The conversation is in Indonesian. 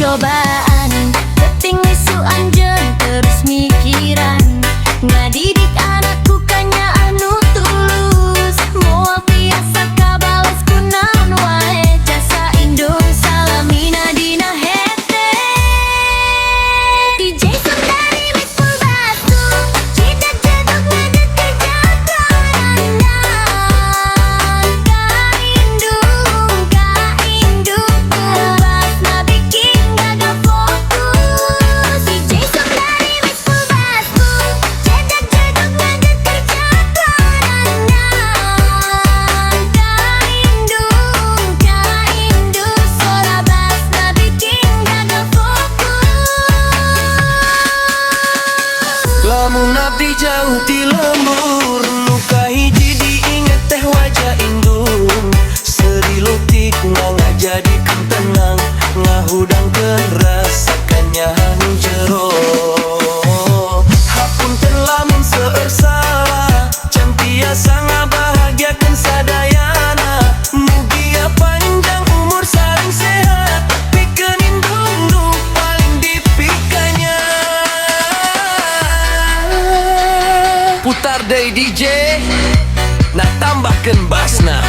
cobaan, penting isu anjen terus mikiran. Ngadidik anakku kanya anu tulus, moal tiasa kabales kunaon wae. Jasa indung salamina dina hete. DJ Sundari mikul batu, jidat jaduk ngadet kerja kawanan. Kaindung basna bikin gagal fokus. DJ Sundari mikul batu, jidat jaduk ngadet kerja kawanan. Kaindung sola basna bikin gagal fokus. Lamun abdi jauh ti lembur, nuka hiji diinget teh wajah indung. Serilutik ngajadikeun tenang, ngahudangkeun rasakannya hanu jero. Hapunten lamun seueur salah, can tiasa ngabahagiakeun sadayana. Mugia panjang umur saling sehat, pikeun indung nu paling dipikanya. Putar deui DJ, nah tambahkeun basna.